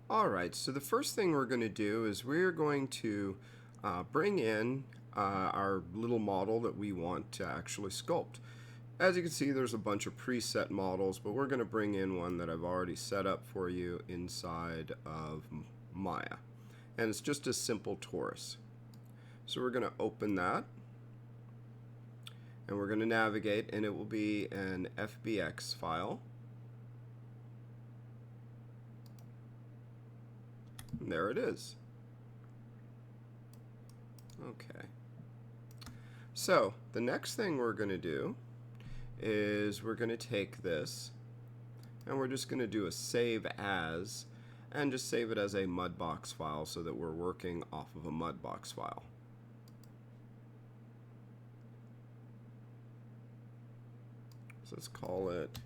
Alright, so the first thing we're going to do is we're going to bring in our little model that we want to actually sculpt. As you can see, there's a bunch of preset models, but we're going to bring in one that I've already set up for you inside of Maya. And it's just a simple torus. So we're going to open that, and we're going to navigate, and it will be an FBX file. And there it is. Okay. So the next thing we're going to do is we're going to take this and we're just going to do a save as and just save it as a Mudbox file so that we're working off of a Mudbox file. So let's call it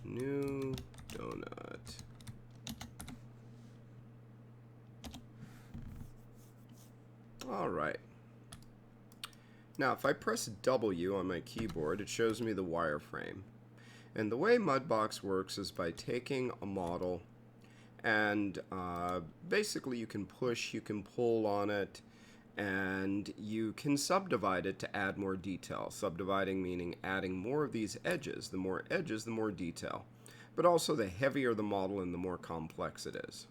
new donut. Alright. Now if I press W on my keyboard, it shows me the wireframe. And the way Mudbox works is by taking a model and basically you can push, you can pull on it, and you can subdivide it to add more detail. Subdividing meaning adding more of these edges. The more edges, the more detail. But also the heavier the model and the more complex it is.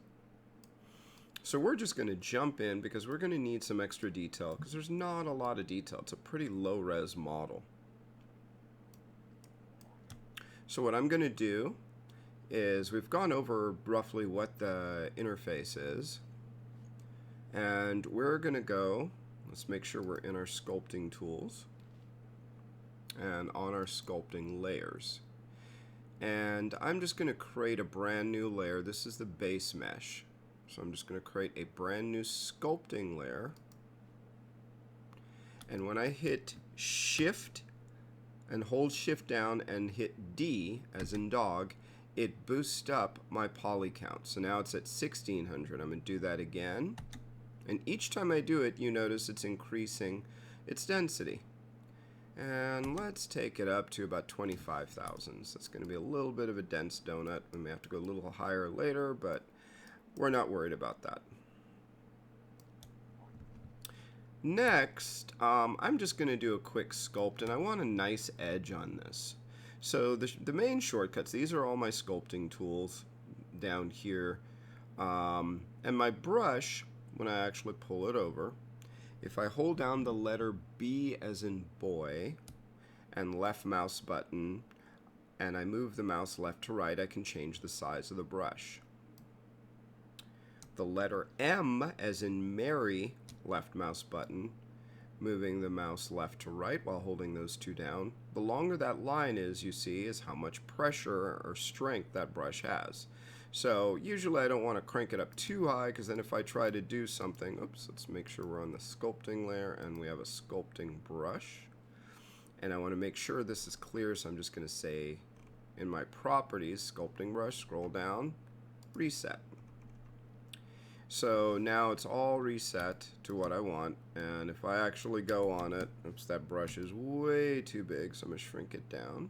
So we're just going to jump in because we're going to need some extra detail because there's not a lot of detail. It's a pretty low-res model. So what I'm going to do is we've gone over roughly what the interface is. And we're going to go, let's make sure we're in our sculpting tools and on our sculpting layers. And I'm just going to create a brand new layer. This is the base mesh. So I'm just going to create a brand new sculpting layer. And when I hit Shift and hold Shift down and hit D, as in dog, it boosts up my poly count. So now it's at 1600. I'm going to do that again. And each time I do it, you notice it's increasing its density. And let's take it up to about 25,000. So it's going to be a little bit of a dense donut. We may have to go a little higher later, but we're not worried about that. Next, I'm just going to do a quick sculpt, and I want a nice edge on this. So the main shortcuts, these are all my sculpting tools down here. And my brush, when I actually pull it over, if I hold down the letter B as in boy and left mouse button, and I move the mouse left to right, I can change the size of the brush. The letter M as in Mary, left mouse button, moving the mouse left to right while holding those two down. The longer that line is, you see, is how much pressure or strength that brush has. So usually I don't want to crank it up too high because then if I try to do something, oops, let's make sure we're on the sculpting layer and we have a sculpting brush. And I want to make sure this is clear, so I'm just going to say in my properties, sculpting brush, scroll down, reset. So now it's all reset to what I want, and if I actually go on it, oops, that brush is way too big, so I'm going to shrink it down.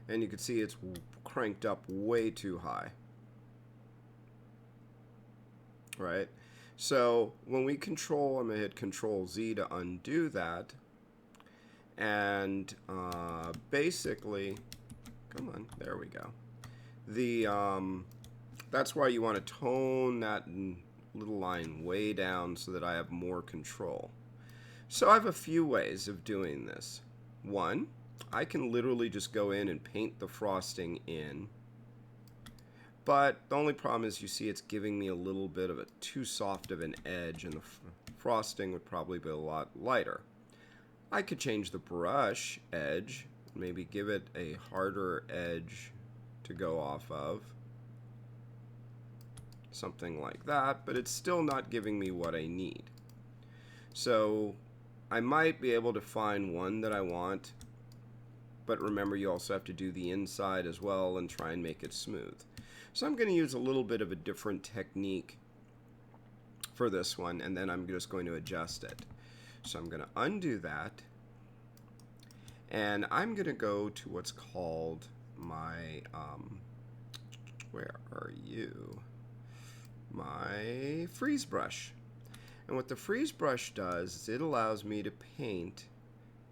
And you can see it's cranked up way too high. Right? So when we control, I'm going to hit Control Z to undo that. And basically, come on, there we go. That's why you want to tone that little line way down so that I have more control. So I have a few ways of doing this. One, I can literally just go in and paint the frosting in. But the only problem is you see it's giving me a little bit of a too soft of an edge, and the frosting would probably be a lot lighter. I could change the brush edge, maybe give it a harder edge to go off of. Something like that, but it's still not giving me what I need. So I might be able to find one that I want, but remember you also have to do the inside as well and try and make it smooth. So I'm going to use a little bit of a different technique for this one, and then I'm just going to adjust it. So I'm going to undo that, and I'm going to go to what's called my, where are you? my freeze brush. And what the freeze brush does is it allows me to paint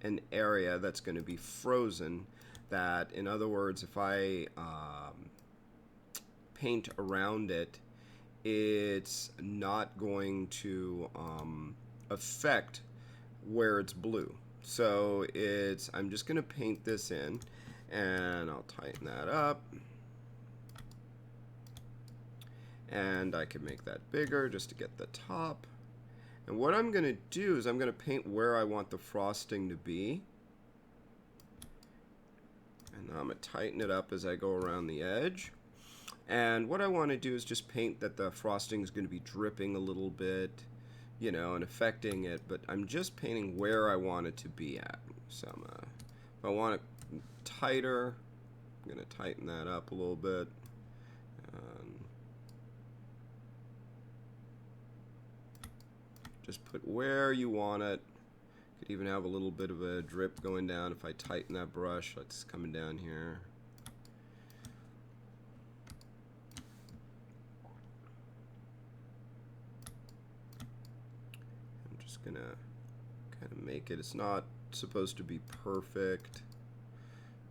an area that's going to be frozen. That, in other words, if I paint around it, it's not going to affect where it's blue. So I'm just going to paint this in, and I'll tighten that up. And I can make that bigger just to get the top. And what I'm going to do is I'm going to paint where I want the frosting to be. And I'm going to tighten it up as I go around the edge. And what I want to do is just paint that the frosting is going to be dripping a little bit, you know, and affecting it. But I'm just painting where I want it to be at. So if I want it tighter, I'm going to tighten that up a little bit. Just put where you want it. Could even have a little bit of a drip going down if I tighten that brush. It's coming down here. I'm just gonna kind of make it. It's not supposed to be perfect,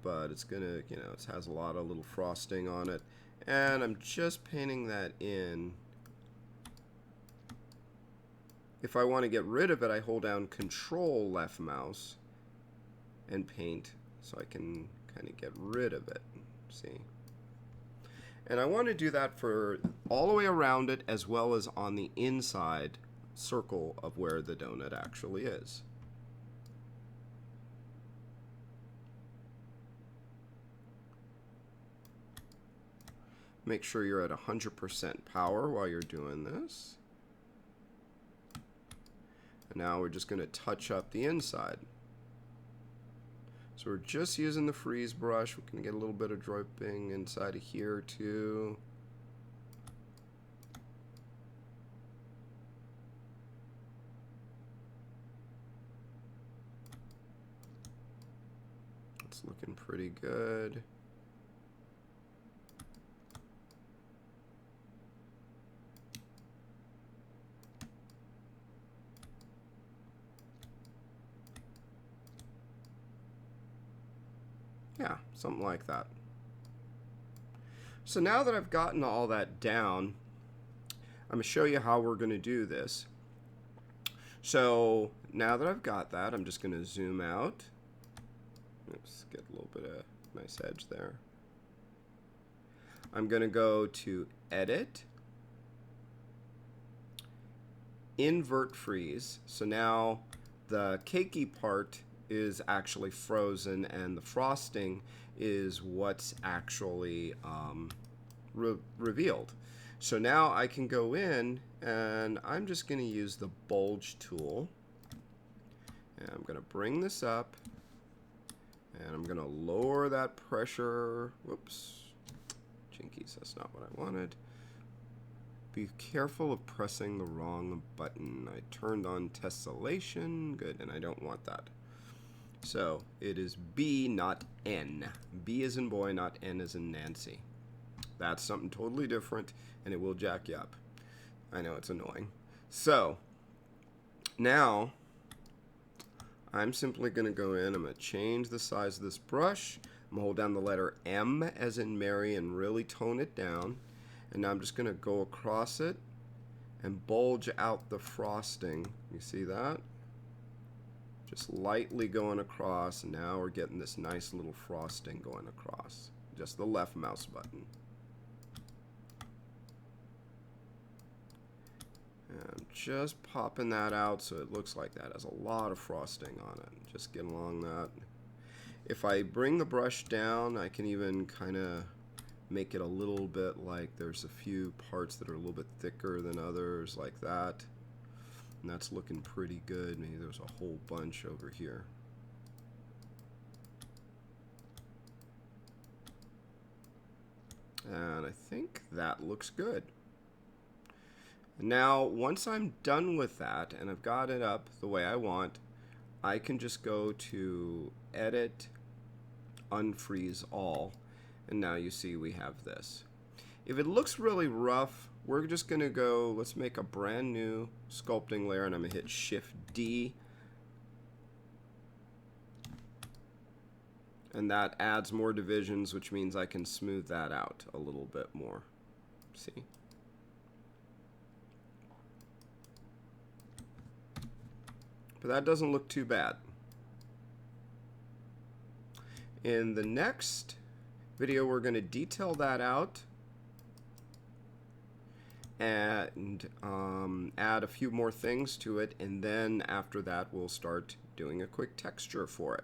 but it's gonna, you know, it has a lot of little frosting on it. And I'm just painting that in. If I want to get rid of it, I hold down Control left mouse and paint so I can kind of get rid of it. See? And I want to do that for all the way around it as well as on the inside circle of where the donut actually is. Make sure you're at 100% power while you're doing this. And now we're just going to touch up the inside. So we're just using the freeze brush. We can get a little bit of dripping inside of here too. It's looking pretty good. Yeah, something like that. So now that I've gotten all that down, I'm going to show you how we're going to do this. So now that I've got that, I'm just going to zoom out. Oops, get a little bit of nice edge there. I'm going to go to Edit, Invert Freeze. So now the cakey part is actually frozen and the frosting is what's actually revealed. So now I can go in and I'm just going to use the bulge tool, and I'm going to bring this up and I'm going to lower that pressure. Whoops, jinkies, that's not what I wanted. Be careful of pressing the wrong button. I turned on tessellation. Good, and I don't want that. So it is B, not N. B as in boy, not N as in Nancy. That's something totally different, and it will jack you up. I know it's annoying. So now I'm simply going to go in. I'm going to change the size of this brush. I'm going to hold down the letter M as in Mary and really tone it down. And now I'm just going to go across it and bulge out the frosting. You see that? Just lightly going across, and now we're getting this nice little frosting going across. Just the left mouse button. And I'm just popping that out so it looks like that has a lot of frosting on it. Just get along that. If I bring the brush down, I can even kind of make it a little bit like there's a few parts that are a little bit thicker than others, like that. And that's looking pretty good. Maybe there's a whole bunch over here. And I think that looks good. Now, once I'm done with that and I've got it up the way I want, I can just go to Edit, Unfreeze All, and now you see we have this. If it looks really rough, we're just going to go, let's make a brand new sculpting layer, and I'm going to hit Shift D. And that adds more divisions, which means I can smooth that out a little bit more. See? But that doesn't look too bad. In the next video, we're going to detail that out and add a few more things to it, and then after that we'll start doing a quick texture for it.